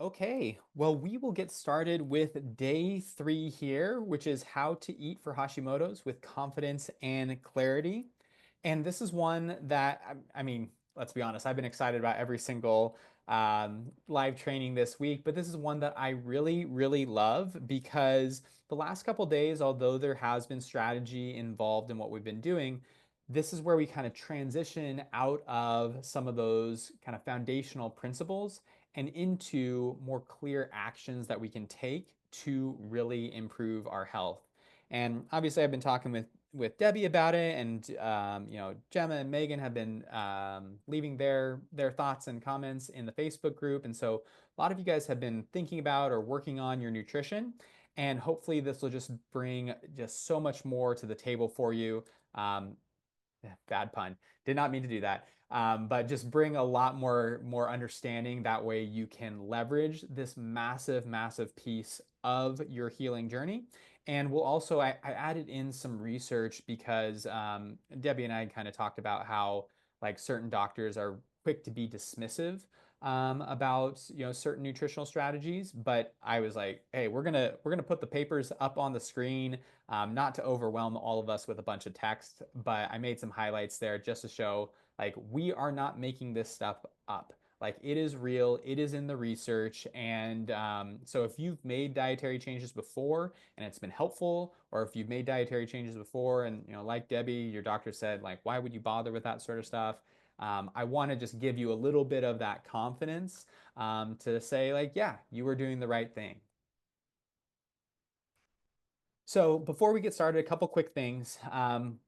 Okay, well, we will get started with day three here, which is how to eat for Hashimoto's with confidence and clarity. And this is one that, I mean, let's be honest, I've been excited about every single live training this week, but this is one that I really, really love because the last couple days, although there has been strategy involved in what we've been doing, this is where we kind of transition out of some of those kind of foundational principles and into more clear actions that we can take to really improve our health. And obviously, I've been talking with Debbie about it, and Gemma and Megan have been leaving their thoughts and comments in the Facebook group, and so a lot of you guys have been thinking about or working on your nutrition, and hopefully this will just bring just so much more to the table for you. Um, Bad pun. Did not mean to do that. But just bring a lot more understanding. That way you can leverage this massive, massive piece of your healing journey. And we'll also, I added in some research because Debbie and I kind of talked about how like certain doctors are quick to be dismissive about certain nutritional strategies. But I was like, hey, we're gonna put the papers up on the screen, not to overwhelm all of us with a bunch of text, but I made some highlights there just to show like we are not making this stuff up. Like it is real, it is in the research. And so if you've made dietary changes before and it's been helpful, or if you've made dietary changes before and, like Debbie, your doctor said, like, why would you bother with that sort of stuff? I want to just give you a little bit of that confidence to say, like, yeah, you were doing the right thing. So before we get started, a couple quick things.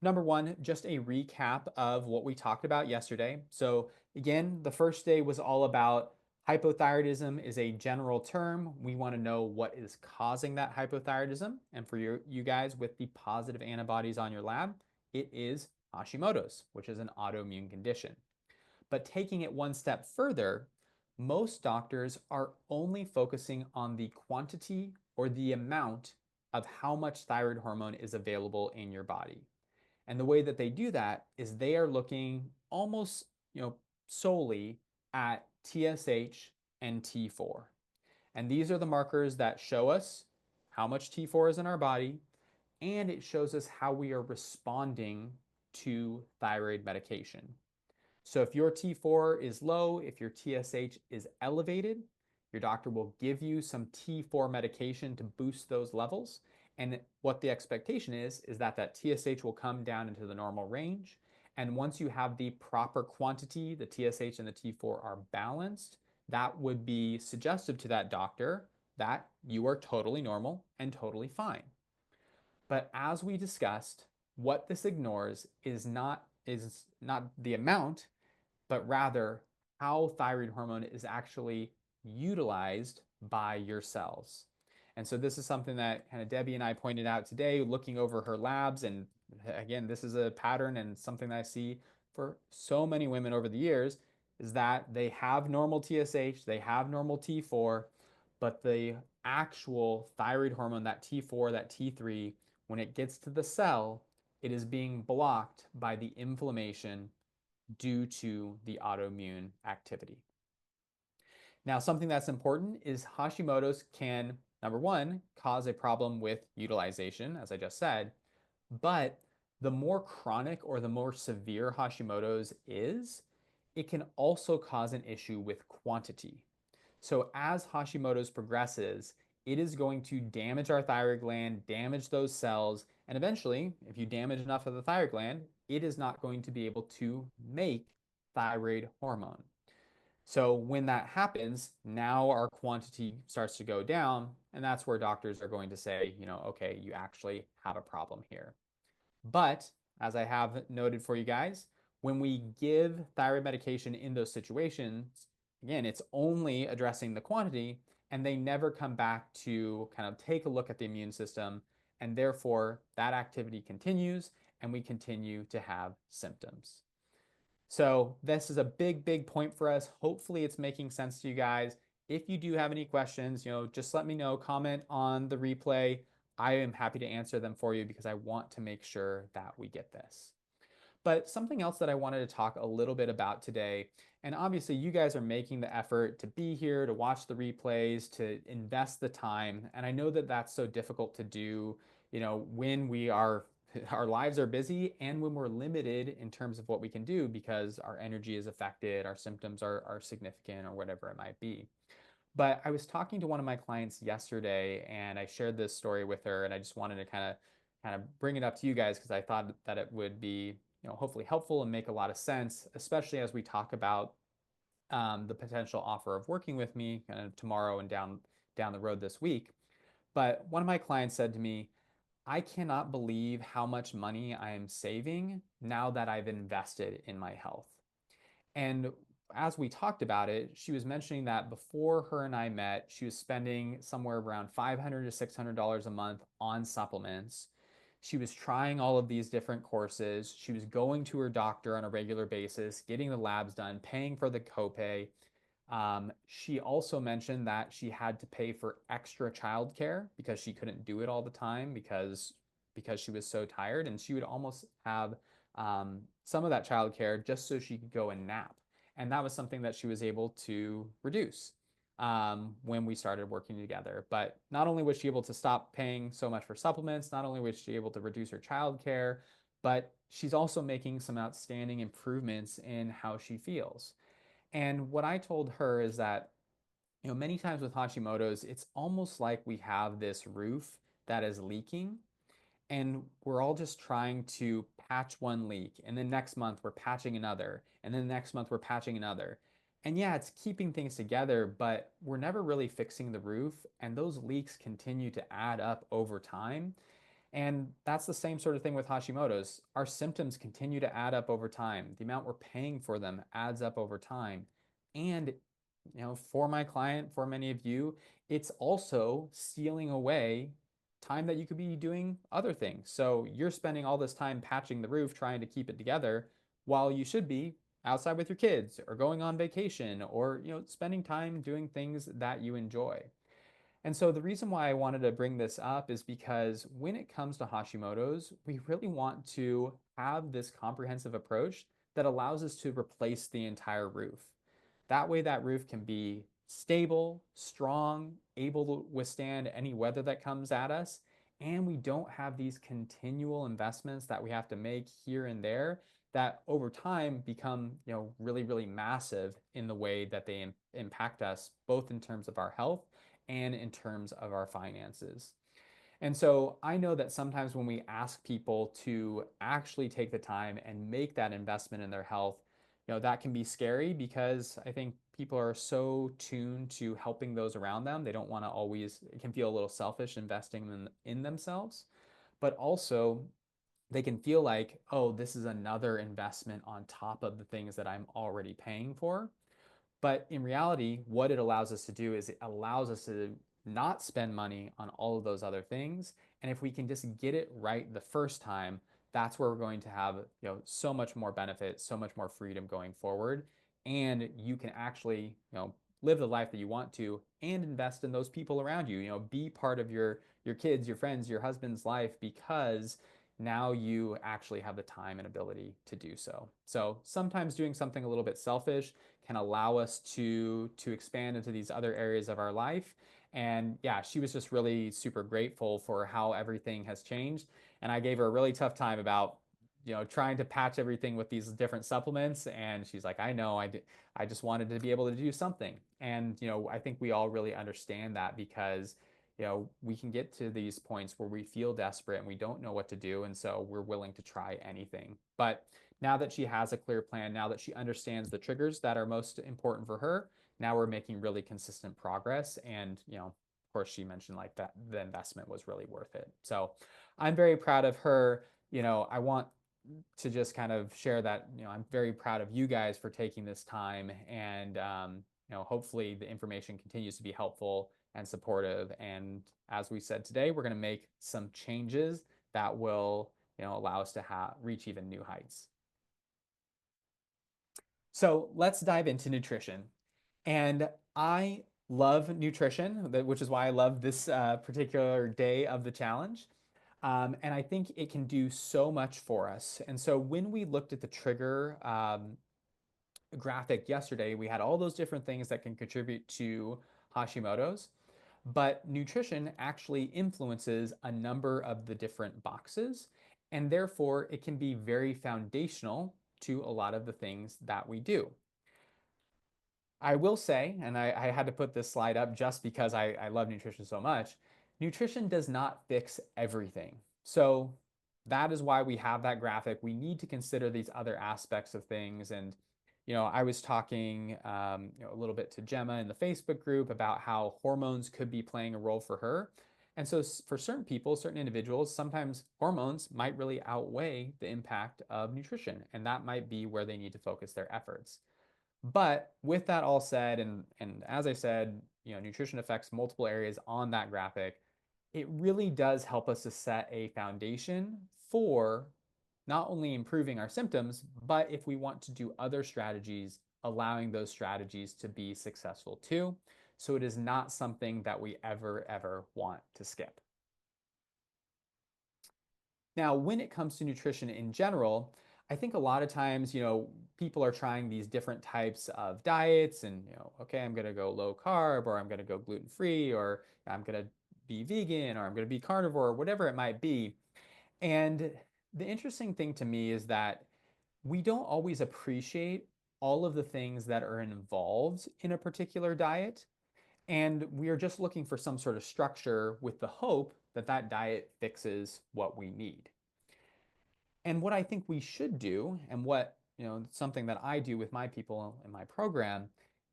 Number one, just a recap of what we talked about yesterday. So again, the first day was all about hypothyroidism is a general term. We want to know what is causing that hypothyroidism. And for you guys with the positive antibodies on your lab, it is Hashimoto's, which is an autoimmune condition. But taking it one step further, most doctors are only focusing on the quantity or the amount of how much thyroid hormone is available in your body. And the way that they do that is they are looking almost, solely at TSH and T4. And these are the markers that show us how much T4 is in our body, and it shows us how we are responding to thyroid medication. So if your T4 is low, if your TSH is elevated, your doctor will give you some T4 medication to boost those levels. And what the expectation is that that TSH will come down into the normal range. And once you have the proper quantity, the TSH and the T4 are balanced, that would be suggestive to that doctor that you are totally normal and totally fine. But as we discussed, what this ignores is not the amount, but rather how thyroid hormone is actually utilized by your cells. And so this is something that kind of Debbie and I pointed out today, looking over her labs. And again, this is a pattern and something that I see for so many women over the years is that they have normal TSH, they have normal T4, but the actual thyroid hormone, that T4, that T3, when it gets to the cell, it is being blocked by the inflammation due to the autoimmune activity. Now, something that's important is Hashimoto's can, number one, cause a problem with utilization, as I just said, but the more chronic or the more severe Hashimoto's is, it can also cause an issue with quantity. So as Hashimoto's progresses, it is going to damage our thyroid gland, damage those cells, and eventually, if you damage enough of the thyroid gland, it is not going to be able to make thyroid hormone. So when that happens, now our quantity starts to go down, and that's where doctors are going to say, okay, you actually have a problem here. But as I have noted for you guys, when we give thyroid medication in those situations, again, it's only addressing the quantity, and they never come back to kind of take a look at the immune system. And therefore, that activity continues, and we continue to have symptoms. So this is a big, big point for us. Hopefully it's making sense to you guys. If you do have any questions, just let me know, comment on the replay. I am happy to answer them for you because I want to make sure that we get this. But something else that I wanted to talk a little bit about today, and obviously you guys are making the effort to be here, to watch the replays, to invest the time. And I know that that's so difficult to do, when our lives are busy and when we're limited in terms of what we can do because our energy is affected, our symptoms are significant, or whatever it might be. But I was talking to one of my clients yesterday and I shared this story with her, and I just wanted to kind of bring it up to you guys because I thought that it would be, hopefully helpful and make a lot of sense, especially as we talk about the potential offer of working with me kind of tomorrow and down the road this week. But one of my clients said to me, I cannot believe how much money I am saving now that I've invested in my health. And as we talked about it, she was mentioning that before her and I met, she was spending somewhere around $500 to $600 a month on supplements. She was trying all of these different courses. She was going to her doctor on a regular basis, getting the labs done, paying for the copay. She also mentioned that she had to pay for extra childcare because she couldn't do it all the time because she was so tired, and she would almost have some of that childcare just so she could go and nap. And that was something that she was able to reduce when we started working together. But not only was she able to stop paying so much for supplements, not only was she able to reduce her childcare, but she's also making some outstanding improvements in how she feels. And what I told her is that, many times with Hashimoto's, it's almost like we have this roof that is leaking, and we're all just trying to patch one leak. And then next month we're patching another. And then next month we're patching another. And yeah, it's keeping things together, but we're never really fixing the roof. And those leaks continue to add up over time. And that's the same sort of thing with Hashimoto's. Our symptoms continue to add up over time. The amount we're paying for them adds up over time. And, for my client, for many of you, it's also stealing away time that you could be doing other things. So you're spending all this time patching the roof, trying to keep it together, while you should be outside with your kids or going on vacation or, spending time doing things that you enjoy. And so the reason why I wanted to bring this up is because when it comes to Hashimoto's, we really want to have this comprehensive approach that allows us to replace the entire roof. That way, that roof can be stable, strong, able to withstand any weather that comes at us. And we don't have these continual investments that we have to make here and there that over time become, really, really massive in the way that they impact us, both in terms of our health and in terms of our finances. And so I know that sometimes when we ask people to actually take the time and make that investment in their health, that can be scary because I think people are so tuned to helping those around them. They don't want to always, it can feel a little selfish investing in themselves, but also they can feel like, oh, this is another investment on top of the things that I'm already paying for. But in reality, what it allows us to do is it allows us to not spend money on all of those other things. And if we can just get it right the first time, that's where we're going to have, so much more benefit, so much more freedom going forward. And you can actually, live the life that you want to and invest in those people around you, be part of your kids, your friends, your husband's life because now you actually have the time and ability to do so. So sometimes doing something a little bit selfish can allow us to expand into these other areas of our life. And yeah, she was just really super grateful for how everything has changed. And I gave her a really tough time about, trying to patch everything with these different supplements. And she's like, I know, I just wanted to be able to do something. And, I think we all really understand that because, we can get to these points where we feel desperate and we don't know what to do. And so we're willing to try anything. But now that she has a clear plan, now that she understands the triggers that are most important for her, now we're making really consistent progress. And, of course, she mentioned like that the investment was really worth it. So I'm very proud of her. I want to just kind of share that, I'm very proud of you guys for taking this time. And, hopefully the information continues to be helpful and supportive. And as we said today, we're going to make some changes that will, allow us to reach even new heights. So let's dive into nutrition. And I love nutrition, which is why I love this particular day of the challenge. And I think it can do so much for us. And so when we looked at the trigger graphic yesterday, we had all those different things that can contribute to Hashimoto's, but nutrition actually influences a number of the different boxes, and therefore it can be very foundational to a lot of the things that we do. I will say, and I had to put this slide up just because I love nutrition so much, nutrition does not fix everything. So that is why we have that graphic. We need to consider these other aspects of things. And, I was talking, a little bit to Gemma in the Facebook group about how hormones could be playing a role for her. And so for certain people, certain individuals, sometimes hormones might really outweigh the impact of nutrition. And that might be where they need to focus their efforts. But with that all said, and as I said, nutrition affects multiple areas on that graphic. It really does help us to set a foundation for not only improving our symptoms, but if we want to do other strategies, allowing those strategies to be successful too. So it is not something that we ever want to skip. Now, when it comes to nutrition in general, I think a lot of times, people are trying these different types of diets and, okay, I'm going to go low carb or I'm going to go gluten free or I'm going to be vegan or I'm going to be carnivore or whatever it might be. And the interesting thing to me is that we don't always appreciate all of the things that are involved in a particular diet. And we are just looking for some sort of structure with the hope that that diet fixes what we need. And what I think we should do, and what, something that I do with my people in my program,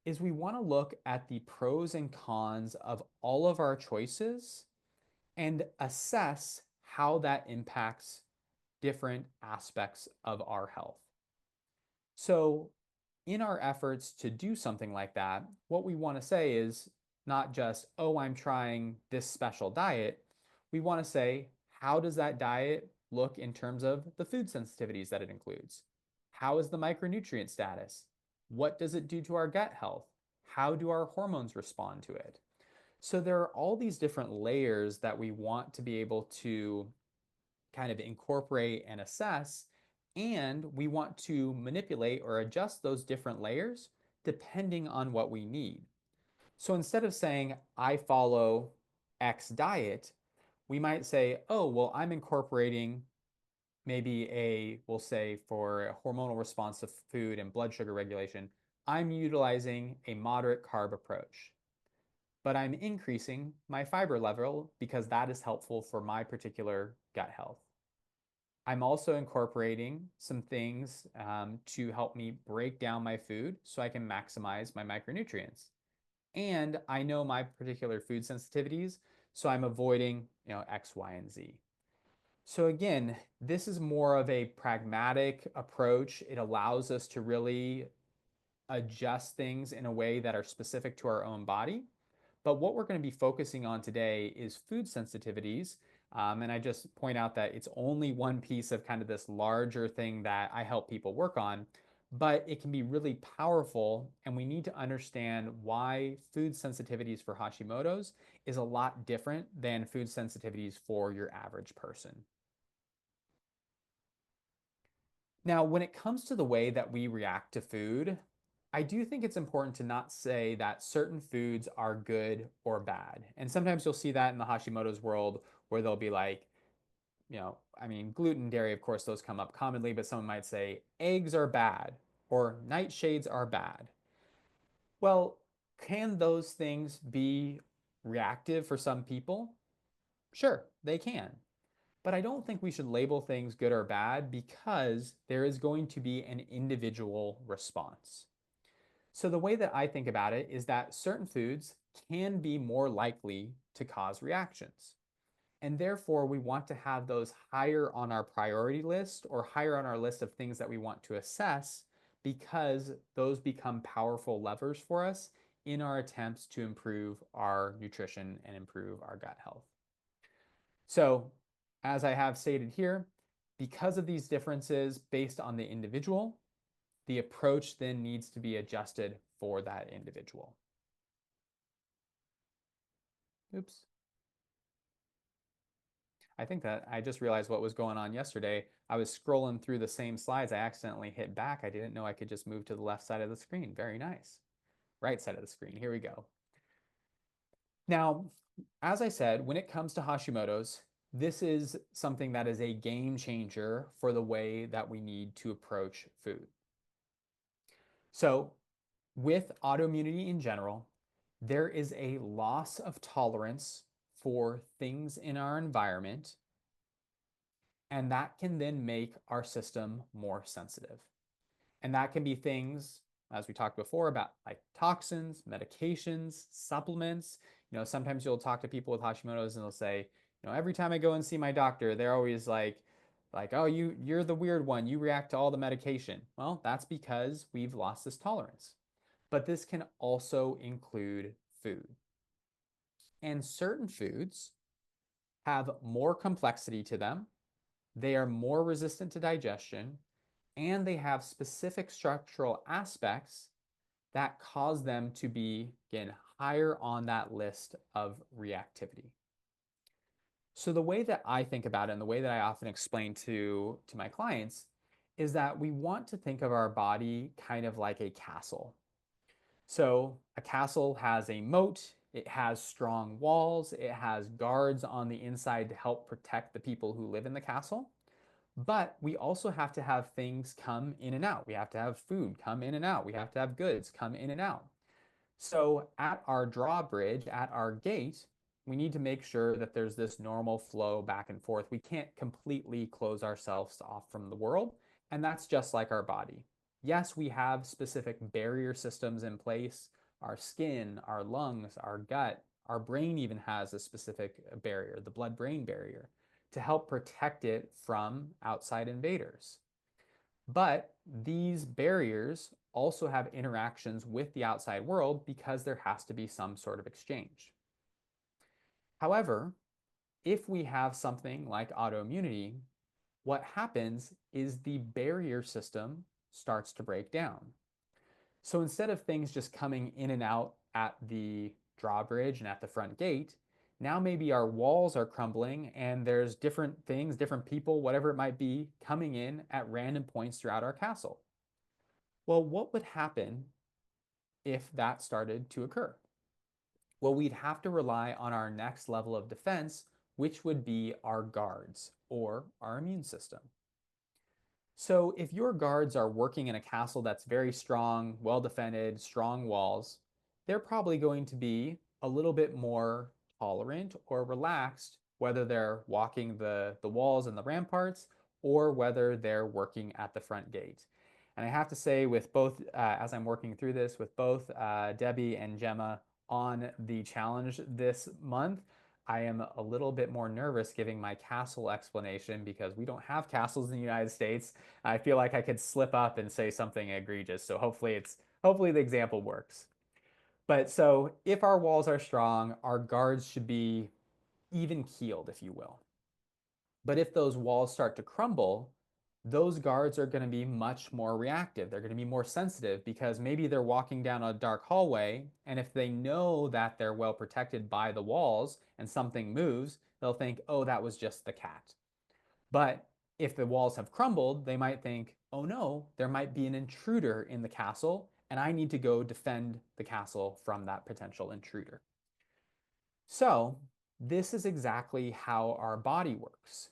is we want to look at the pros and cons of all of our choices and assess how that impacts different aspects of our health. So, in our efforts to do something like that, what we want to say is not just, oh, I'm trying this special diet. We want to say, how does that diet look in terms of the food sensitivities that it includes? How is the micronutrient status? What does it do to our gut health? How do our hormones respond to it? So there are all these different layers that we want to be able to kind of incorporate and assess, and we want to manipulate or adjust those different layers depending on what we need. So instead of saying, I follow X diet, we might say, oh, well, I'm incorporating maybe we'll say for a hormonal response to food and blood sugar regulation, I'm utilizing a moderate carb approach, but I'm increasing my fiber level because that is helpful for my particular gut health. I'm also incorporating some things to help me break down my food so I can maximize my micronutrients. And I know my particular food sensitivities, so I'm avoiding, X, Y, and Z. So again, this is more of a pragmatic approach. It allows us to really adjust things in a way that are specific to our own body. But what we're going to be focusing on today is food sensitivities. And I just point out that it's only one piece of kind of this larger thing that I help people work on, but it can be really powerful. And we need to understand why food sensitivities for Hashimoto's is a lot different than food sensitivities for your average person. Now, when it comes to the way that we react to food, I do think it's important to not say that certain foods are good or bad. And sometimes you'll see that in the Hashimoto's world where they'll be like, I mean, gluten, dairy, of course, those come up commonly, but someone might say eggs are bad or nightshades are bad. Well, can those things be reactive for some people? Sure, they can. But I don't think we should label things good or bad because there is going to be an individual response. So the way that I think about it is that certain foods can be more likely to cause reactions. And therefore, we want to have those higher on our priority list or higher on our list of things that we want to assess because those become powerful levers for us in our attempts to improve our nutrition and improve our gut health. So, as I have stated here, because of these differences based on the individual, the approach then needs to be adjusted for that individual. Oops. I think that I just realized what was going on yesterday. I was scrolling through the same slides. I accidentally hit back. I didn't know I could just move to the left side of the screen. Very nice. Right side of the screen. Here we go. Now, as I said, when it comes to Hashimoto's, this is something that is a game changer for the way that we need to approach food. So, with autoimmunity in general, there is a loss of tolerance for things in our environment, and that can then make our system more sensitive. And that can be things, as we talked before, about like toxins, medications, supplements. Sometimes you'll talk to people with Hashimoto's and they'll say, every time I go and see my doctor, they're always like, oh, you're the weird one. You react to all the medication. Well, that's because we've lost this tolerance. But this can also include food. And certain foods have more complexity to them. They are more resistant to digestion, and they have specific structural aspects that cause them to be, again, higher on that list of reactivity. So the way that I think about it and the way that I often explain to my clients is that we want to think of our body kind of like a castle. So a castle has a moat, it has strong walls, it has guards on the inside to help protect the people who live in the castle. But we also have to have things come in and out. We have to have food come in and out. We have to have goods come in and out. So at our drawbridge, at our gate, we need to make sure that there's this normal flow back and forth. We can't completely close ourselves off from the world, and that's just like our body. Yes, we have specific barrier systems in place. Our skin, our lungs, our gut, our brain even has a specific barrier, the blood-brain barrier, to help protect it from outside invaders. But these barriers also have interactions with the outside world because there has to be some sort of exchange. However, if we have something like autoimmunity, what happens is the barrier system starts to break down. So instead of things just coming in and out at the drawbridge and at the front gate, now maybe our walls are crumbling and there's different things, different people, whatever it might be, coming in at random points throughout our castle. Well, what would happen if that started to occur? Well, we'd have to rely on our next level of defense, which would be our guards or our immune system. So if your guards are working in a castle that's very strong, well defended, strong walls, they're probably going to be a little bit more tolerant or relaxed, whether they're walking the walls and the ramparts or whether they're working at the front gate. And I have to say, with both, as I'm working through this, with both Debbie and Gemma on the challenge this month, I am a little bit more nervous giving my castle explanation because we don't have castles in the United States. I feel like I could slip up and say something egregious. So hopefully the example works. But so if our walls are strong, our guards should be even keeled, if you will. But if those walls start to crumble, those guards are going to be much more reactive. They're going to be more sensitive because maybe they're walking down a dark hallway, and if they know that they're well protected by the walls and something moves, they'll think, oh, that was just the cat. But if the walls have crumbled, they might think, oh no, there might be an intruder in the castle, and I need to go defend the castle from that potential intruder. So, this is exactly how our body works.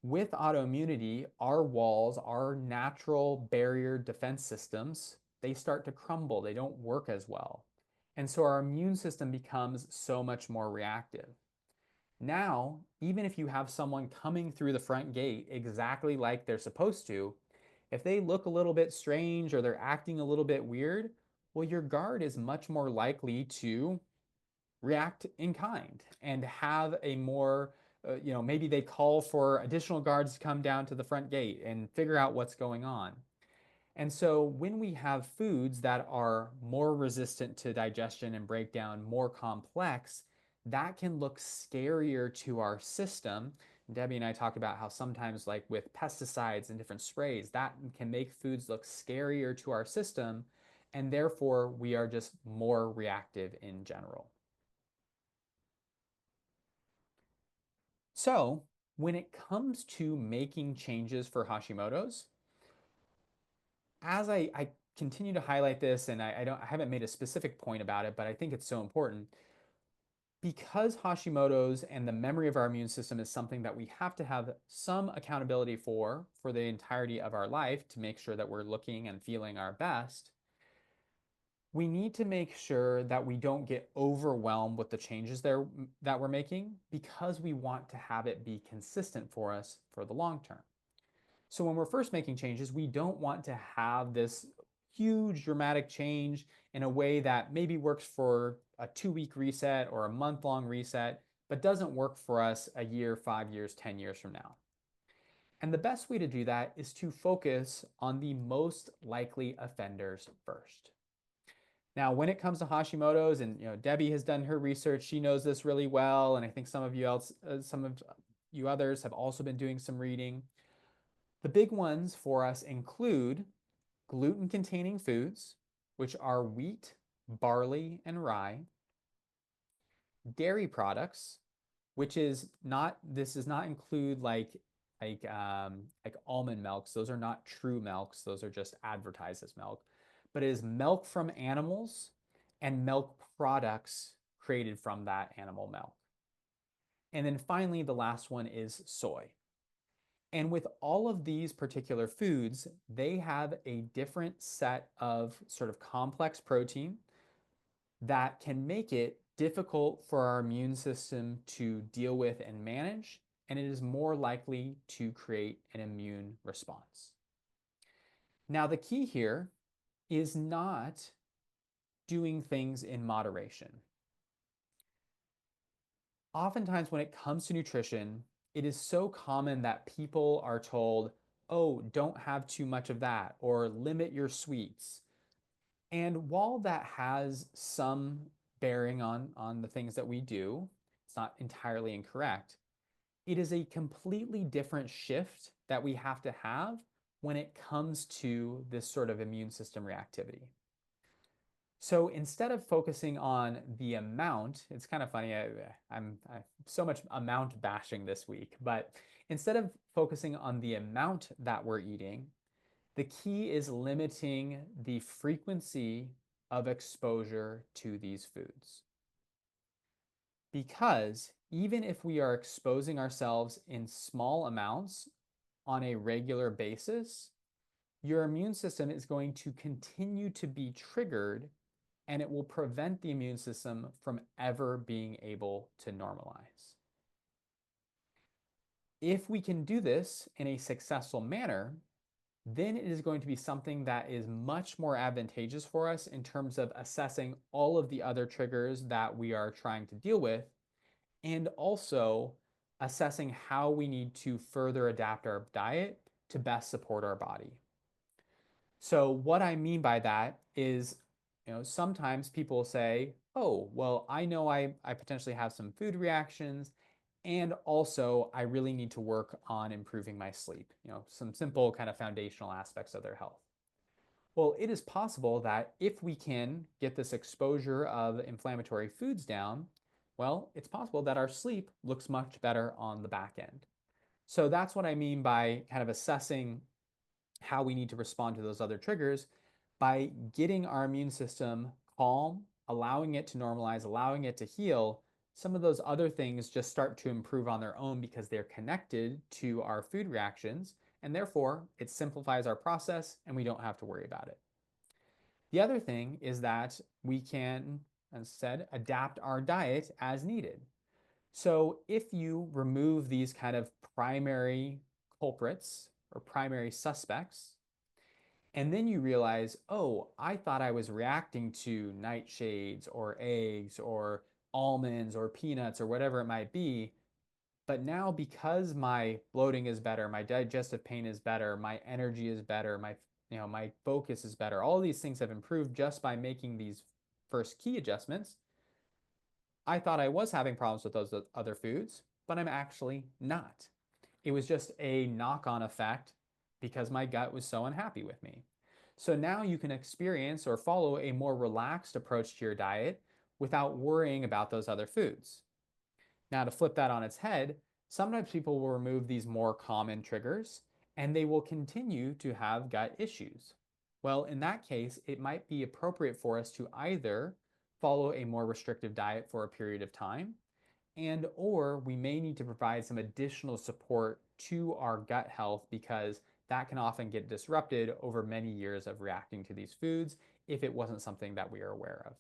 With autoimmunity, our walls, our natural barrier defense systems, they start to crumble. They don't work as well. And so our immune system becomes so much more reactive. Now, even if you have someone coming through the front gate exactly like they're supposed to, if they look a little bit strange or they're acting a little bit weird, well, your guard is much more likely to react in kind and have a more, maybe they call for additional guards to come down to the front gate and figure out what's going on. And so when we have foods that are more resistant to digestion and breakdown, more complex, that can look scarier to our system. Debbie and I talked about how sometimes, like with pesticides and different sprays, that can make foods look scarier to our system, and therefore we are just more reactive in general. So When it comes to making changes for Hashimoto's, as I continue to highlight this, and I haven't made a specific point about it, but I think it's so important because Hashimoto's and the memory of our immune system is something that we have to have some accountability for the entirety of our life to make sure that we're looking and feeling our best. We need to make sure that we don't get overwhelmed with the changes there that we're making because we want to have it be consistent for us for the long term. So when we're first making changes, we don't want to have this huge dramatic change in a way that maybe works for a 2-week reset or a month-long reset, but doesn't work for us a year, 5 years, 10 years from now. And the best way to do that is to focus on the most likely offenders first. Now, when it comes to Hashimoto's, and Debbie has done her research, she knows this really well, and I think some of you others have also been doing some reading. The big ones for us include gluten-containing foods, which are wheat, barley, and rye, dairy products, which is not, this does not include like almond milks. Those are not true milks. Those are just advertised as milk. But it is milk from animals and milk products created from that animal milk. And then finally, the last one is soy. And with all of these particular foods, they have a different set of sort of complex protein that can make it difficult for our immune system to deal with and manage, and it is more likely to create an immune response. Now, the key here is not doing things in moderation. Oftentimes, when it comes to nutrition, it is so common that people are told, oh, don't have too much of that, or limit your sweets. And while that has some bearing on the things that we do, it's not entirely incorrect. It is a completely different shift that we have to have when it comes to this sort of immune system reactivity. So instead of focusing on the amount, it's kind of funny, I'm so much amount bashing this week, but instead of focusing on the amount that we're eating, the key is limiting the frequency of exposure to these foods. Because even if we are exposing ourselves in small amounts on a regular basis, your immune system is going to continue to be triggered, and it will prevent the immune system from ever being able to normalize. If we can do this in a successful manner, then it is going to be something that is much more advantageous for us in terms of assessing all of the other triggers that we are trying to deal with, and also assessing how we need to further adapt our diet to best support our body. So what I mean by that is, sometimes people say, oh, well, I know I potentially have some food reactions, and also I really need to work on improving my sleep, some simple kind of foundational aspects of their health. Well, it is possible that if we can get this exposure of inflammatory foods down, well, it's possible that our sleep looks much better on the back end. So that's what I mean by kind of assessing how we need to respond to those other triggers by getting our immune system calm, allowing it to normalize, allowing it to heal. Some of those other things just start to improve on their own because they're connected to our food reactions, and therefore it simplifies our process and we don't have to worry about it. The other thing is that we can, as said, adapt our diet as needed. So if you remove these kind of primary culprits or primary suspects, and then you realize, oh, I thought I was reacting to nightshades or eggs or almonds or peanuts or whatever it might be. But now because my bloating is better, my digestive pain is better, my energy is better, my focus is better. All these things have improved just by making these first key adjustments. I thought I was having problems with those other foods, but I'm actually not. It was just a knock-on effect because my gut was so unhappy with me. So now you can experience or follow a more relaxed approach to your diet without worrying about those other foods. Now, to flip that on its head, Sometimes people will remove these more common triggers and they will continue to have gut issues. Well, in that case, it might be appropriate for us to either follow a more restrictive diet for a period of time, and or we may need to provide some additional support to our gut health because that can often get disrupted over many years of reacting to these foods if it wasn't something that we are aware of.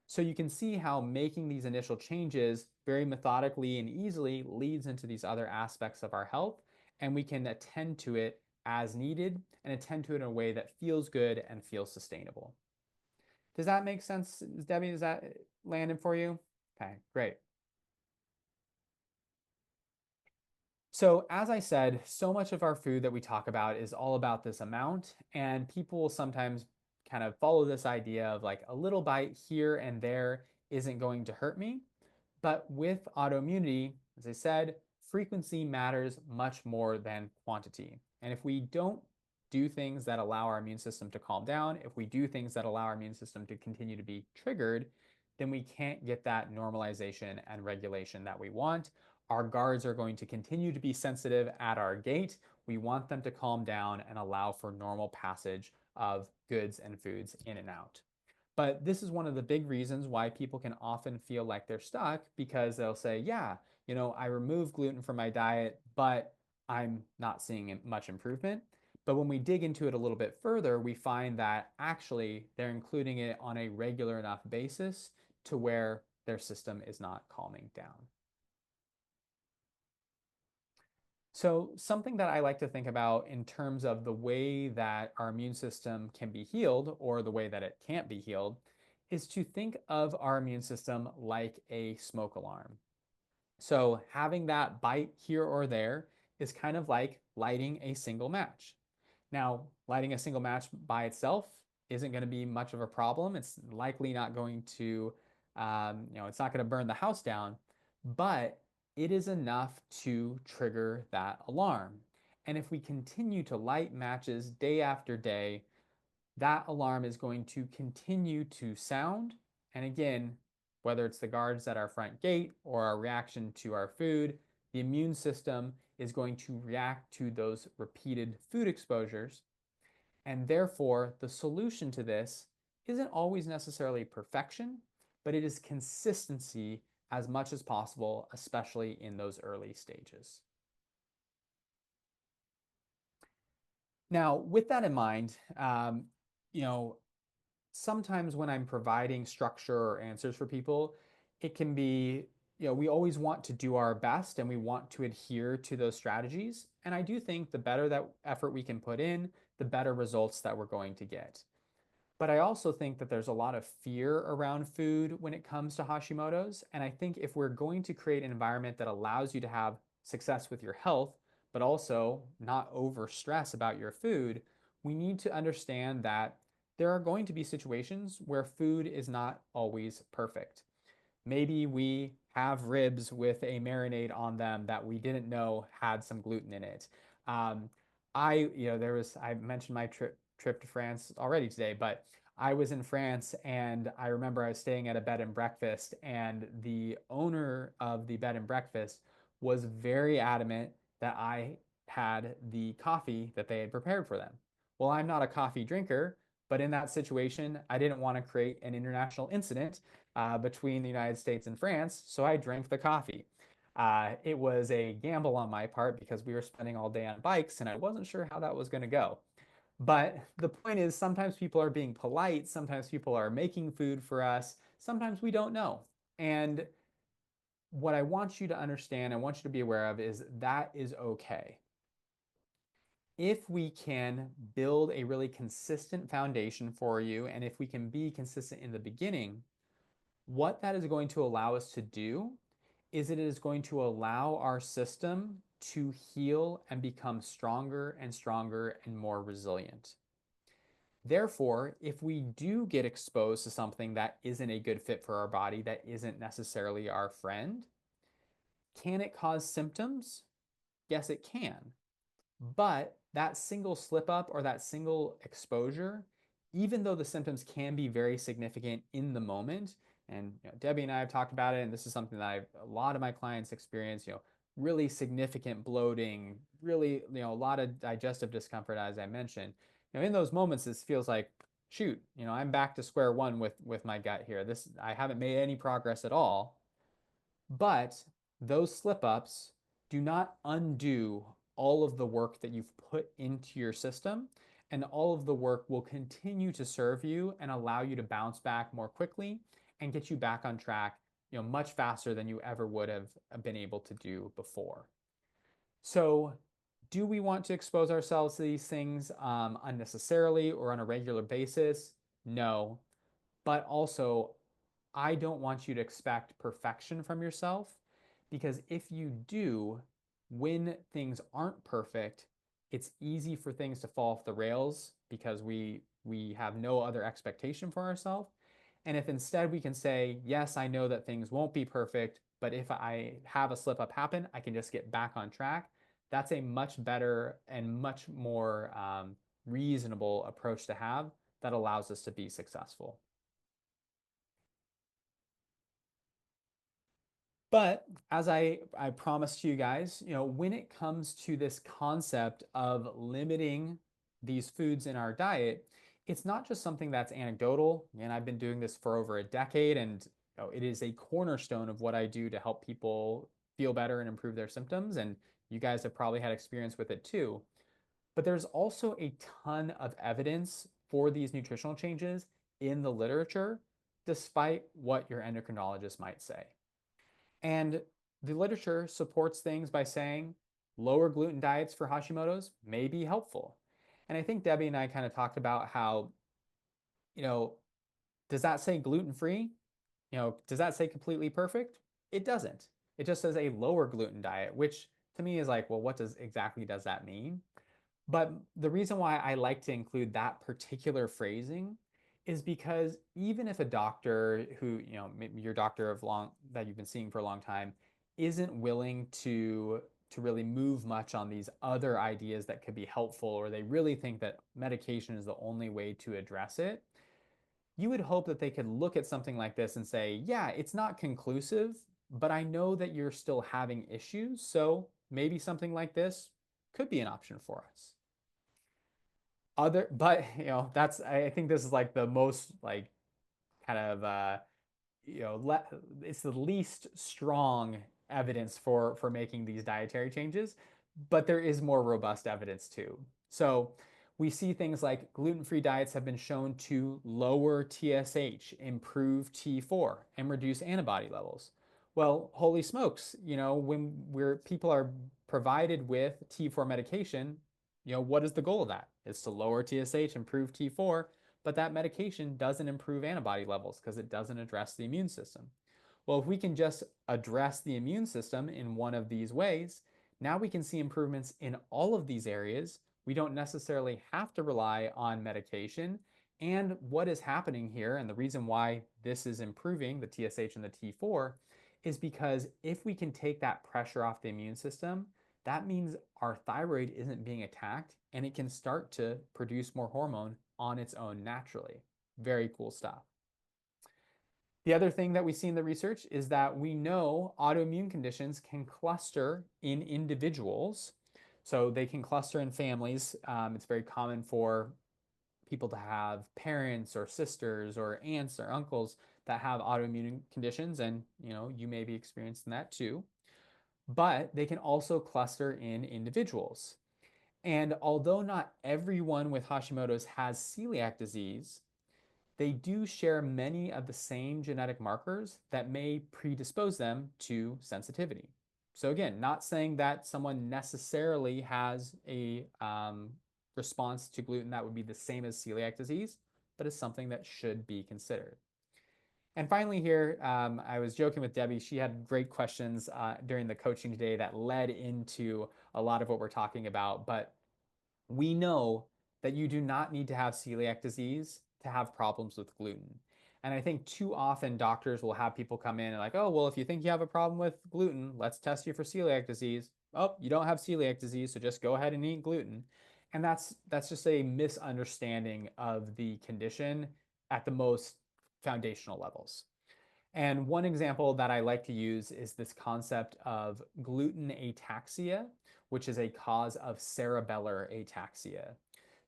So you can see how making these initial changes very methodically and easily leads into these other aspects of our health, and we can attend to it as needed and attend to it in a way that feels good and feels sustainable. Does that make sense, Debbie? Does that land for you? Okay, great. So, as I said, so much of our food that we talk about is all about this amount, and people will sometimes kind of follow this idea of like a little bite here and there isn't going to hurt me. But with autoimmunity, as I said, frequency matters much more than quantity. And if we don't do things that allow our immune system to calm down, if we do things that allow our immune system to continue to be triggered, then we can't get that normalization and regulation that we want. Our guards are going to continue to be sensitive at our gate. We want them to calm down and allow for normal passage of goods and foods in and out. But this is one of the big reasons why people can often feel like they're stuck because they'll say, yeah, I removed gluten from my diet, but I'm not seeing much improvement. But when we dig into it a little bit further, we find that actually they're including it on a regular enough basis to where their system is not calming down. So, something that I like to think about in terms of the way that our immune system can be healed or the way that it can't be healed is to think of our immune system like a smoke alarm. So, having that bite here or there is kind of like lighting a single match. Now, lighting a single match by itself isn't going to be much of a problem. It's likely not going to, it's not going to burn the house down, but it is enough to trigger that alarm. And if we continue to light matches day after day, that alarm is going to continue to sound. And again, whether it's the guards at our front gate or our reaction to our food, the immune system is going to react to those repeated food exposures. And therefore, the solution to this isn't always necessarily perfection, but it is consistency as much as possible, especially in those early stages. Now, with that in mind, you know, sometimes when I'm providing structure or answers for people, it can be, we always want to do our best and we want to adhere to those strategies. And I do think the better that effort we can put in, the better results that we're going to get. But I also think that there's a lot of fear around food when it comes to Hashimoto's. And I think if we're going to create an environment that allows you to have success with your health, but also not over stress about your food, we need to understand that there are going to be situations where food is not always perfect. Maybe we have ribs with a marinade on them that we didn't know had some gluten in it. Um, I mentioned my trip to France already today, but I was in France and I remember I was staying at a bed and breakfast, and the owner of the bed and breakfast was very adamant that I had the coffee that they had prepared for them. Well, I'm not a coffee drinker, but in that situation, I didn't want to create an international incident between the United States and France, so I drank the coffee. It was a gamble on my part because we were spending all day on bikes and I wasn't sure how that was going to go. But the point is, sometimes people are being polite, sometimes people are making food for us, sometimes we don't know. And what I want you to understand, I want you to be aware of is that is okay. If we can build a really consistent foundation for you, and if we can be consistent in the beginning, what that is going to allow us to do is it is going to allow our system to heal and become stronger and stronger and more resilient. Therefore, if we do get exposed to something that isn't a good fit for our body, that isn't necessarily our friend, can it cause symptoms? Yes, it can. But that single slip up or that single exposure, even though the symptoms can be very significant in the moment, and Debbie and I have talked about it, and this is something that a lot of my clients experience, really significant bloating, really, a lot of digestive discomfort, as I mentioned. In those moments, this feels like, shoot, I'm back to square one with my gut here. I haven't made any progress at all. But those slip ups do not undo all of the work that you've put into your system. And all of the work will continue to serve you and allow you to bounce back more quickly and get you back on track, much faster than you ever would have been able to do before. So, do we want to expose ourselves to these things unnecessarily or on a regular basis? No. But also, I don't want you to expect perfection from yourself, because if you do, when things aren't perfect, it's easy for things to fall off the rails because we have no other expectation for ourselves. And if instead we can say, yes, I know that things won't be perfect, but if I have a slip up happen, I can just get back on track. That's a much better and much more reasonable approach to have that allows us to be successful. But as I promised you guys, when it comes to this concept of limiting these foods in our diet, it's not just something that's anecdotal. And I've been doing this for over a decade, and it is a cornerstone of what I do to help people feel better and improve their symptoms. And you guys have probably had experience with it too. But there's also a ton of evidence for these nutritional changes in the literature, despite what your endocrinologist might say. And the literature supports things by saying lower gluten diets for Hashimoto's may be helpful. And I think Debbie and I kind of talked about how, you know, does that say gluten free? Does that say completely perfect? It doesn't. It just says a lower gluten diet, which to me is like, well, what does that mean? But the reason why I like to include that particular phrasing is because even if a doctor who, maybe your doctor of long that you've been seeing for a long time isn't willing to really move much on these other ideas that could be helpful, or they really think that medication is the only way to address it, you would hope that they could look at something like this and say, yeah, it's not conclusive, but I know that you're still having issues, so maybe something like this could be an option for us. But that's, I think this is like the most like kind of it's the least strong evidence for making these dietary changes, but there is more robust evidence too. So we see things like gluten-free diets have been shown to lower TSH, improve T4, and reduce antibody levels. Well, holy smokes, when people are provided with T4 medication, what is the goal of that? It's to lower TSH, improve T4, but that medication doesn't improve antibody levels because it doesn't address the immune system. Well, if we can just address the immune system in one of these ways, now we can see improvements in all of these areas. We don't necessarily have to rely on medication. And what is happening here, and the reason why this is improving the TSH and the T4, is because if we can take that pressure off the immune system, that means our thyroid isn't being attacked and it can start to produce more hormone on its own naturally. Very cool stuff. The other thing that we see in the research is that we know autoimmune conditions can cluster in individuals. So they can cluster in families. It's very common for people to have parents or sisters or aunts or uncles that have autoimmune conditions, and you may be experiencing that too. But they can also cluster in individuals. And although not everyone with Hashimoto's has celiac disease, they do share many of the same genetic markers that may predispose them to sensitivity. So again, not saying that someone necessarily has a response to gluten that would be the same as celiac disease, but it's something that should be considered. And finally here, I was joking with Debbie. She had great questions during the coaching today that led into a lot of what we're talking about. But we know that you do not need to have celiac disease to have problems with gluten. And I think too often doctors will have people come in and like, oh, well, if you think you have a problem with gluten, let's test you for celiac disease. Oh, you don't have celiac disease, so just go ahead and eat gluten. And that's just a misunderstanding of the condition at the most foundational levels. And one example that I like to use is this concept of gluten ataxia, which is a cause of cerebellar ataxia.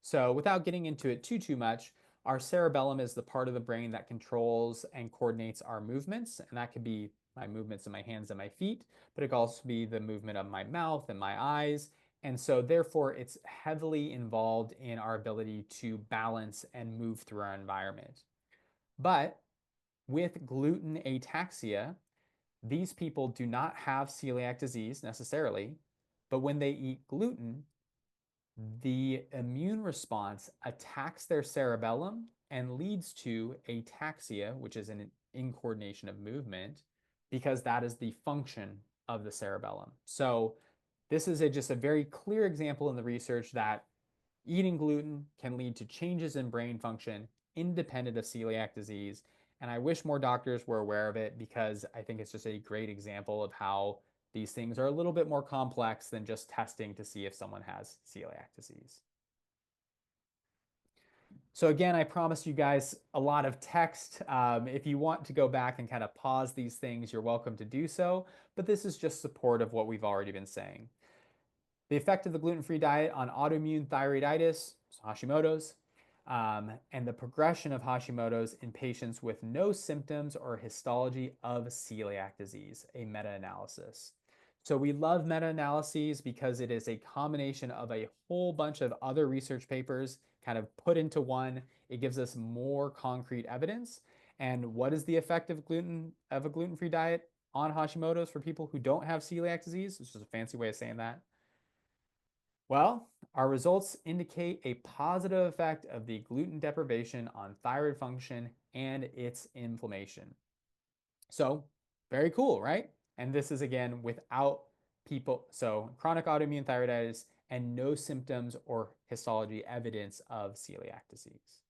So, without getting into it too much, our cerebellum is the part of the brain that controls and coordinates our movements, and that could be my movements of my hands and my feet, but it could also be the movement of my mouth and my eyes. And so, therefore, it's heavily involved in our ability to balance and move through our environment. But with gluten ataxia, these people do not have celiac disease necessarily, but when they eat gluten, the immune response attacks their cerebellum and leads to ataxia, which is an incoordination of movement, because that is the function of the cerebellum. So, this is just a very clear example in the research that eating gluten can lead to changes in brain function independent of celiac disease. And I wish more doctors were aware of it because I think it's just a great example of how these things are a little bit more complex than just testing to see if someone has celiac disease. So again, I promised you guys a lot of text. If you want to go back and kind of pause these things, you're welcome to do so. But this is just support of what we've already been saying. The effect of the gluten-free diet on autoimmune thyroiditis, Hashimoto's, and the progression of Hashimoto's in patients with no symptoms or histology of celiac disease, a meta-analysis. So we love meta-analyses because it is a combination of a whole bunch of other research papers kind of put into one. It gives us more concrete evidence. And what is the effect of a gluten-free diet on Hashimoto's for people who don't have celiac disease? It's just a fancy way of saying that. Well, our results indicate a positive effect of the gluten deprivation on thyroid function and its inflammation. So, very cool, right? And this is again without people, so chronic autoimmune thyroiditis and no symptoms or histology evidence of celiac disease.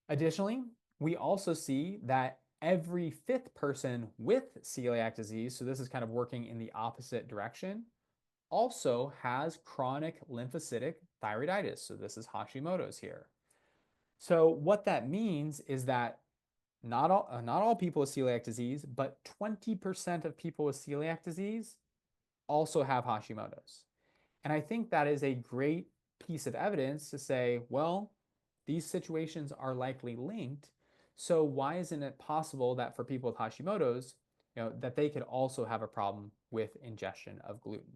Additionally, we also see that every fifth person with celiac disease, so this is kind of working in the opposite direction, also has chronic lymphocytic thyroiditis. So this is Hashimoto's here. So what that means is that not all people with celiac disease, but 20% of people with celiac disease also have Hashimoto's. And I think that is a great piece of evidence to say, well, these situations are likely linked. So why isn't it possible that for people with Hashimoto's, that they could also have a problem with ingestion of gluten?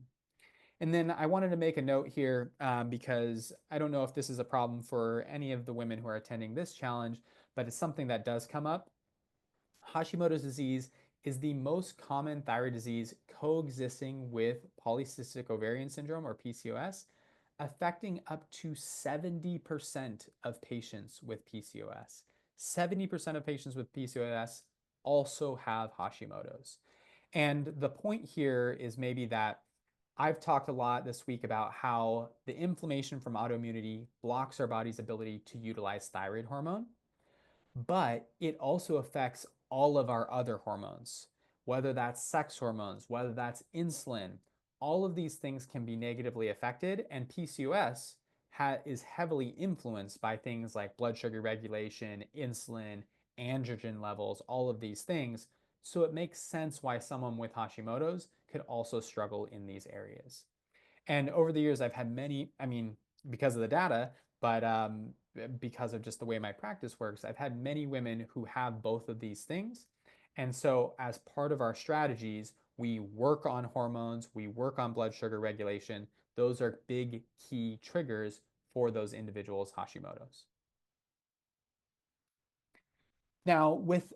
And then I wanted to make a note here because I don't know if this is a problem for any of the women who are attending this challenge, but it's something that does come up. Hashimoto's disease is the most common thyroid disease coexisting with polycystic ovarian syndrome or PCOS, affecting up to 70% of patients with PCOS. 70% of patients with PCOS also have Hashimoto's. And the point here is maybe that I've talked a lot this week about how the inflammation from autoimmunity blocks our body's ability to utilize thyroid hormone, but it also affects all of our other hormones, whether that's sex hormones, whether that's insulin. All of these things can be negatively affected, and PCOS is heavily influenced by things like blood sugar regulation, insulin, androgen levels, all of these things. So it makes sense why someone with Hashimoto's could also struggle in these areas. And over the years, I've had many, I mean, because of the data, but because of just the way my practice works, I've had many women who have both of these things. And so, as part of our strategies, we work on hormones, we work on blood sugar regulation. Those are big key triggers for those individuals' Hashimoto's. Now, with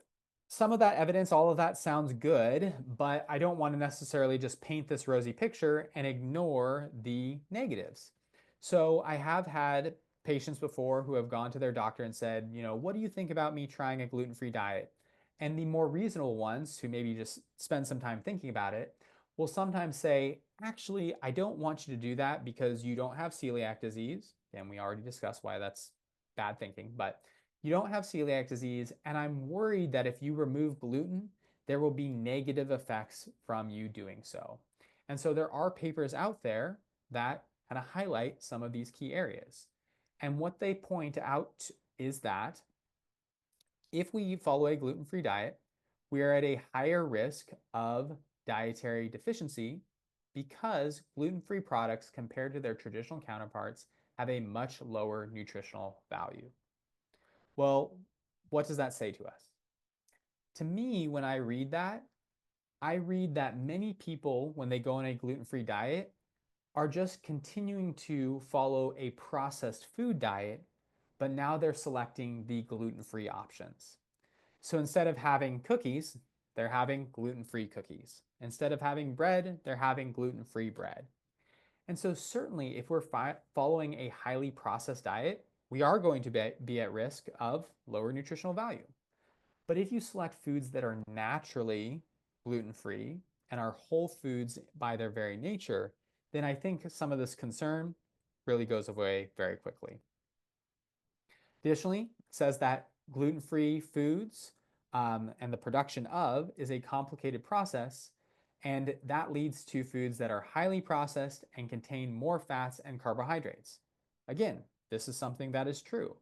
some of that evidence, all of that sounds good, but I don't want to necessarily just paint this rosy picture and ignore the negatives. So I have had patients before who have gone to their doctor and said, what do you think about me trying a gluten-free diet? And the more reasonable ones who maybe just spend some time thinking about it will sometimes say, actually, I don't want you to do that because you don't have celiac disease. And we already discussed why that's bad thinking, but you don't have celiac disease, and I'm worried that if you remove gluten, there will be negative effects from you doing so. And so there are papers out there that kind of highlight some of these key areas. And what they point out is that If we follow a gluten-free diet, we are at a higher risk of dietary deficiency because gluten-free products compared to their traditional counterparts have a much lower nutritional value. Well, what does that say to us? To me, when I read that many people, when they go on a gluten-free diet, are just continuing to follow a processed food diet, but now they're selecting the gluten-free options. So instead of having cookies, they're having gluten-free cookies. Instead of having bread, they're having gluten-free bread. And so certainly if we're following a highly processed diet, we are going to be at risk of lower nutritional value. But if you select foods that are naturally gluten-free and are whole foods by their very nature, then I think some of this concern really goes away very quickly. Additionally, it says that gluten-free foods and the production of is a complicated process, and that leads to foods that are highly processed and contain more fats and carbohydrates. Again, this is something that is true,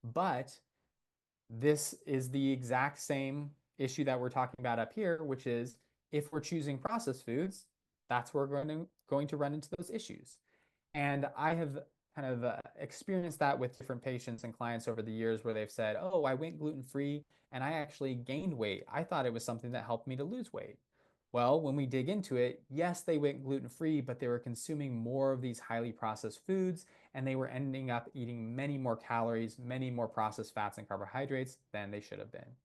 but this is the exact same issue that we're talking about up here, which is if we're choosing processed foods, that's where we're going to run into those issues. And I have kind of experienced that with different patients and clients over the years where they've said, oh, I went gluten free and I actually gained weight. I thought it was something that helped me to lose weight. Well, when we dig into it, yes, they went gluten free, but they were consuming more of these highly processed foods and they were ending up eating many more calories, many more processed fats and carbohydrates than they should have been.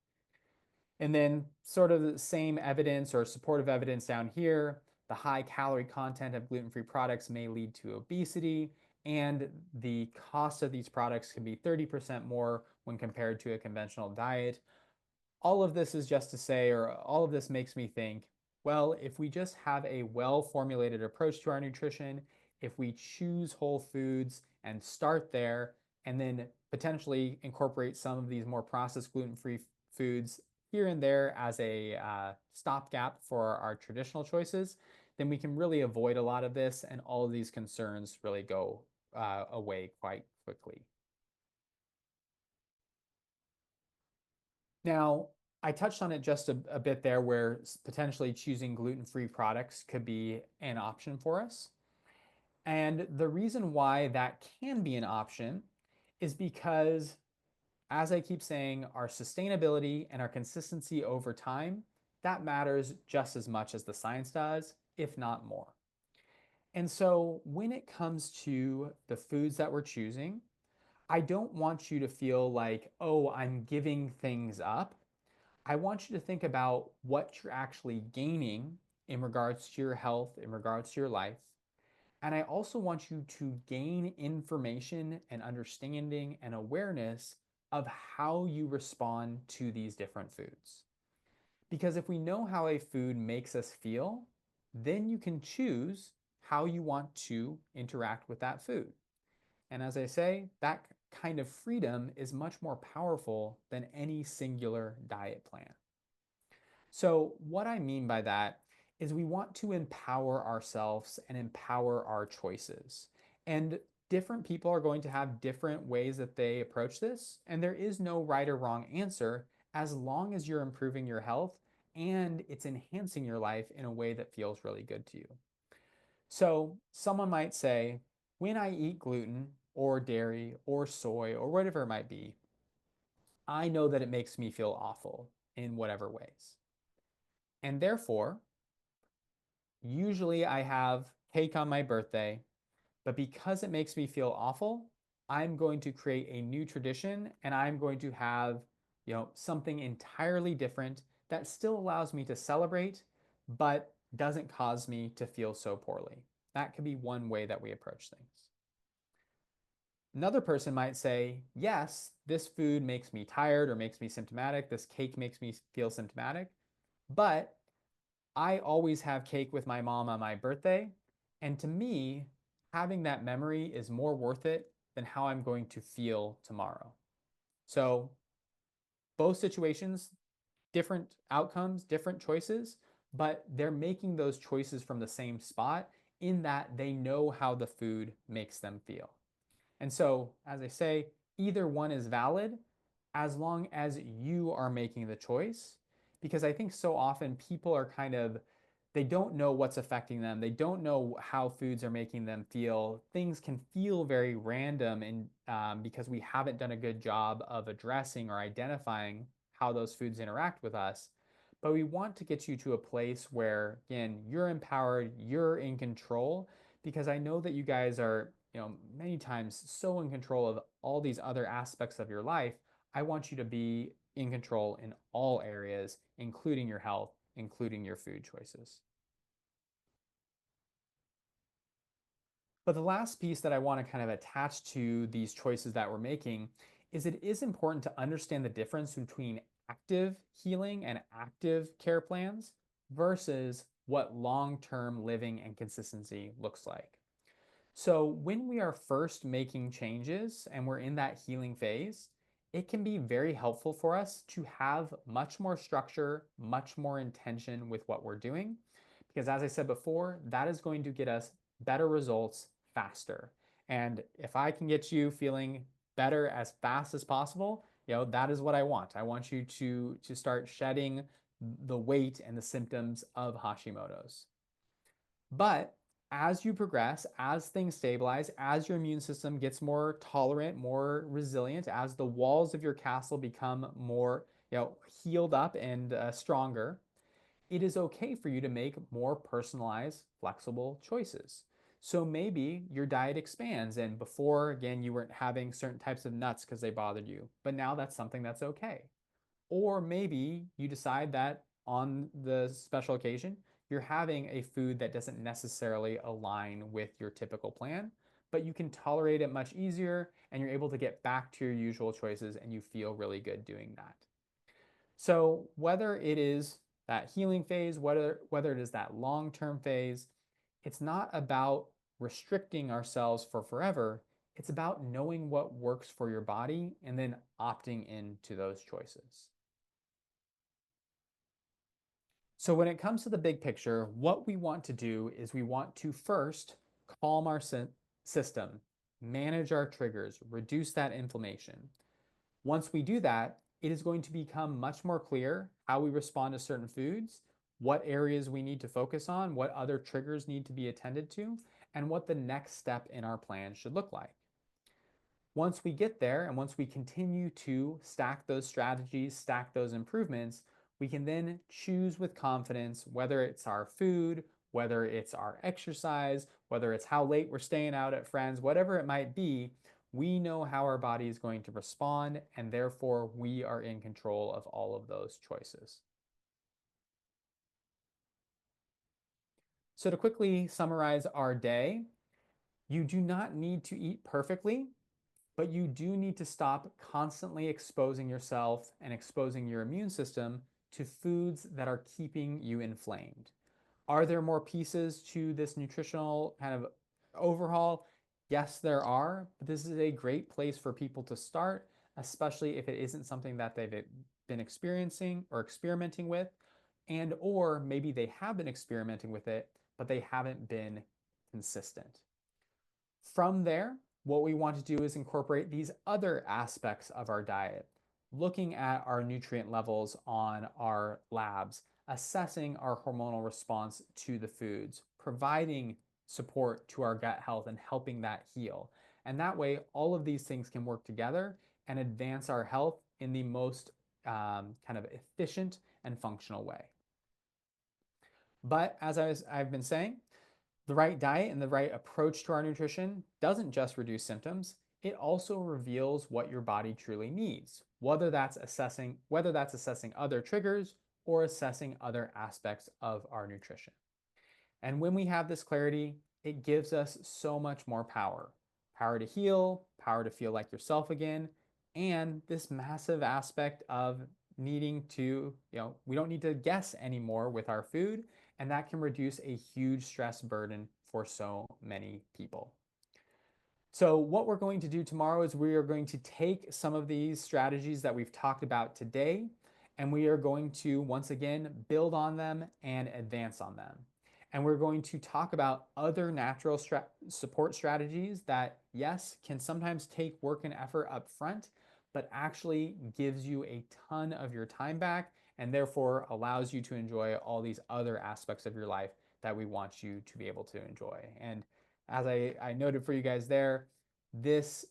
And then sort of the same evidence or supportive evidence down here, the high calorie content of gluten-free products may lead to obesity, and the cost of these products can be 30% more when compared to a conventional diet. All of this is just to say, or all of this makes me think, well, if we just have a well-formulated approach to our nutrition, if we choose whole foods and start there, and then potentially incorporate some of these more processed gluten-free foods here and there as a stopgap for our traditional choices, then we can really avoid a lot of this and all of these concerns really go away quite quickly. Now, I touched on it just a bit there where potentially choosing gluten-free products could be an option for us. And the reason why that can be an option is because, as I keep saying, our sustainability and our consistency over time, that matters just as much as the science does, if not more. And so when it comes to the foods that we're choosing, I don't want you to feel like, oh, I'm giving things up. I want you to think about what you're actually gaining in regards to your health, in regards to your life. And I also want you to gain information and understanding and awareness of how you respond to these different foods. Because if we know how a food makes us feel, then you can choose how you want to interact with that food. And as I say, that kind of freedom is much more powerful than any singular diet plan. So, what I mean by that is we want to empower ourselves and empower our choices. And different people are going to have different ways that they approach this. And there is no right or wrong answer as long as you're improving your health and it's enhancing your life in a way that feels really good to you. So, someone might say, when I eat gluten or dairy or soy or whatever it might be, I know that it makes me feel awful in whatever ways. And therefore, usually I have cake on my birthday, but because it makes me feel awful, I'm going to create a new tradition and I'm going to have, something entirely different that still allows me to celebrate, but doesn't cause me to feel so poorly. That could be one way that we approach things. Another person might say, yes, this food makes me tired or makes me symptomatic. This cake makes me feel symptomatic, but I always have cake with my mom on my birthday. And to me, having that memory is more worth it than how I'm going to feel tomorrow. So, both situations, different outcomes, different choices, but they're making those choices from the same spot in that they know how the food makes them feel. And so, as I say, either one is valid. as long as you are making the choice. Because I think so often people are they don't know what's affecting them. They don't know how foods are making them feel. Things can feel very random, and because we haven't done a good job of addressing or identifying how those foods interact with us. But we want to get you to a place where, again, you're empowered, you're in control, because I know that you guys are, many times so in control of all these other aspects of your life. I want you to be in control in all areas, including your health, including your food choices. But the last piece that I want to kind of attach to these choices that we're making is it is important to understand the difference between active healing and active care plans versus what long term living and consistency looks like. So, when we are first making changes and we're in that healing phase, it can be very helpful for us to have much more structure, much more intention with what we're doing. Because, as I said before, that is going to get us better results faster. And if I can get you feeling better as fast as possible, that is what I want. I want you to start shedding the weight and the symptoms of Hashimoto's. But as you progress, as things stabilize, as your immune system gets more tolerant, more resilient, as the walls of your castle become more, healed up and stronger, it is okay for you to make more personalized, flexible choices. So maybe your diet expands, and before, again, you weren't having certain types of nuts because they bothered you, but now that's something that's okay. Or maybe you decide that on the special occasion, you're having a food that doesn't necessarily align with your typical plan, but you can tolerate it much easier and you're able to get back to your usual choices and you feel really good doing that. So, whether it is that healing phase, whether it is that long-term phase, it's not about restricting ourselves for forever. It's about knowing what works for your body and then opting into those choices. So when it comes to the big picture, what we want to do is we want to first calm our system, manage our triggers, reduce that inflammation. Once we do that, it is going to become much more clear how we respond to certain foods, what areas we need to focus on, what other triggers need to be attended to, and what the next step in our plan should look like. Once we get there and once we continue to stack those strategies, stack those improvements, we can then choose with confidence whether it's our food, whether it's our exercise, whether it's how late we're staying out at friends, whatever it might be. We know how our body is going to respond, and therefore we are in control of all of those choices. So, to quickly summarize our day, you do not need to eat perfectly, but you do need to stop constantly exposing yourself and exposing your immune system to foods that are keeping you inflamed. Are there more pieces to this nutritional kind of overhaul? Yes, there are, but this is a great place for people to start, especially if it isn't something that they've been experiencing or experimenting with, and or maybe they have been experimenting with it, but they haven't been consistent. From there, what we want to do is incorporate these other aspects of our diet, looking at our nutrient levels on our labs, assessing our hormonal response to the foods, providing support to our gut health and helping that heal. And that way, all of these things can work together and advance our health in the most kind of efficient and functional way. But as I've been saying, the right diet and the right approach to our nutrition doesn't just reduce symptoms, it also reveals what your body truly needs, whether that's assessing other triggers or assessing other aspects of our nutrition. And when we have this clarity, it gives us so much more power. Power to heal, power to feel like yourself again, and this massive aspect of needing to, we don't need to guess anymore with our food, and that can reduce a huge stress burden for so many people. So what we're going to do tomorrow is we are going to take some of these strategies that we've talked about today, and we are going to once again build on them and advance on them. And we're going to talk about other natural support strategies that, yes, can sometimes take work and effort up front, but actually gives you a ton of your time back and therefore allows you to enjoy all these other aspects of your life that we want you to be able to enjoy. And as I noted for you guys there, this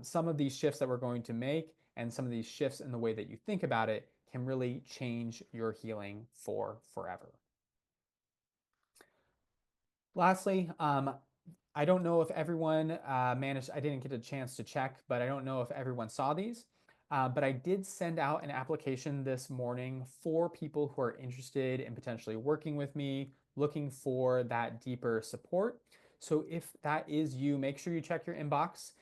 some of these shifts that we're going to make and some of these shifts in the way that you think about it can really change your healing for forever. Lastly, I don't know if everyone managed, I didn't get a chance to check, but I don't know if everyone saw these. But I did send out an application this morning for people who are interested in potentially working with me, looking for that deeper support. So if that is you, make sure you check your inbox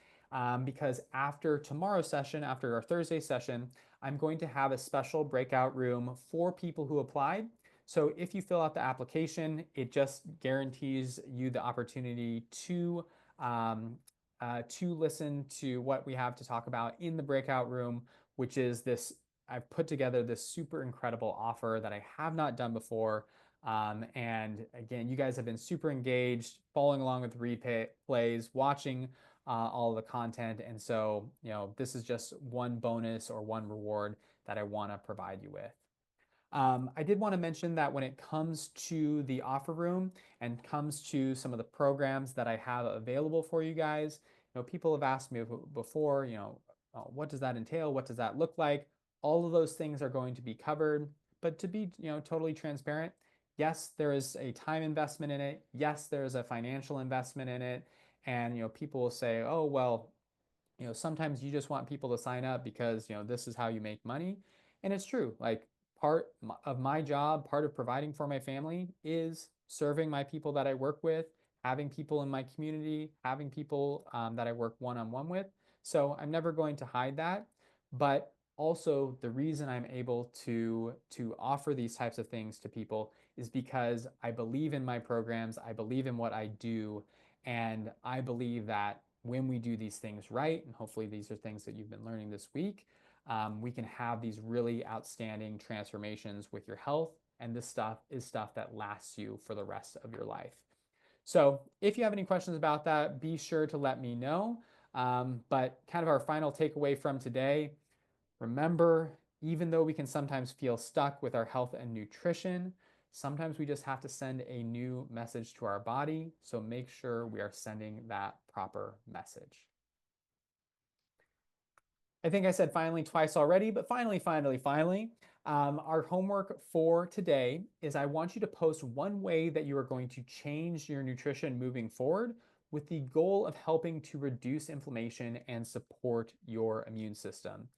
because after tomorrow's session, after our Thursday session, I'm going to have a special breakout room for people who applied. So if you fill out the application, it just guarantees you the opportunity um, to listen to what we have to talk about in the breakout room, which is this. I've put together this super incredible offer that I have not done before. And again, you guys have been super engaged, following along with replays, watching all of the content. And so, this is just one bonus or one reward that I want to provide you with. I did want to mention that when it comes to the offer room and comes to some of the programs that I have available for you guys, people have asked me before, what does that entail? What does that look like? All of those things are going to be covered. But to be, totally transparent, yes, there is a time investment in it. Yes, there is a financial investment in it. And, people will say, oh, well, sometimes you just want people to sign up because, this is how you make money. And it's true. Like part of my job, part of providing for my family is serving my people that I work with, having people in my community, having people that I work one-on-one with. So I'm never going to hide that. But also the reason I'm able to offer these types of things to people is because I believe in my programs, I believe in what I do, and I believe that when we do these things right, and hopefully these are things that you've been learning this week, we can have these really outstanding transformations with your health. And this stuff is stuff that lasts you for the rest of your life. So if you have any questions about that, be sure to let me know. But kind of our final takeaway from today, remember, even though we can sometimes feel stuck with our health and nutrition, sometimes we just have to send a new message to our body. So make sure we are sending that proper message. I think I said finally twice already, but finally, our homework for today is I want you to post one way that you are going to change your nutrition moving forward with the goal of helping to reduce inflammation and support your immune system.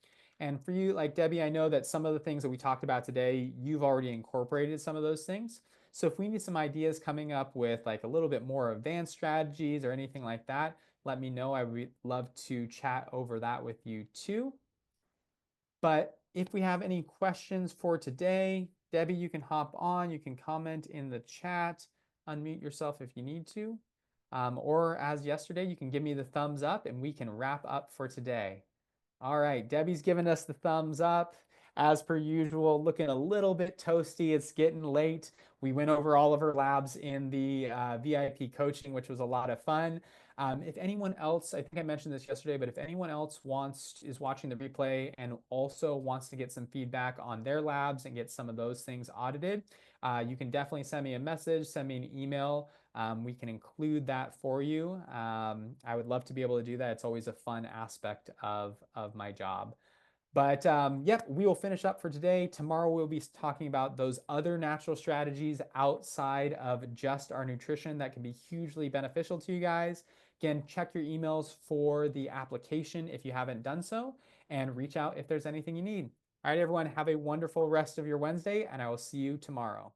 And for you, like Debbie, I know that some of the things that we talked about today, you've already incorporated some of those things. So if we need some ideas coming up with like a little bit more advanced strategies or anything like that, let me know. I would love to chat over that with you too. But if we have any questions for today, Debbie, you can hop on, you can comment in the chat, unmute yourself if you need to. Or as yesterday, you can give me the thumbs up and we can wrap up for today. All right, Debbie's giving us the thumbs up. As per usual, looking a little bit toasty. It's getting late. We went over all of her labs in the VIP coaching, which was a lot of fun. If anyone else, I think I mentioned this yesterday, but if anyone else is watching the replay and also wants to get some feedback on their labs and get some of those things audited, you can definitely send me a message, send me an email. We can include that for you. I would love to be able to do that. It's always a fun aspect of my job. But yep, we will finish up for today. Tomorrow we'll be talking about those other natural strategies outside of just our nutrition that can be hugely beneficial to you guys. Again, check your emails for the application if you haven't done so, and reach out if there's anything you need. All right, everyone, have a wonderful rest of your Wednesday, and I will see you tomorrow.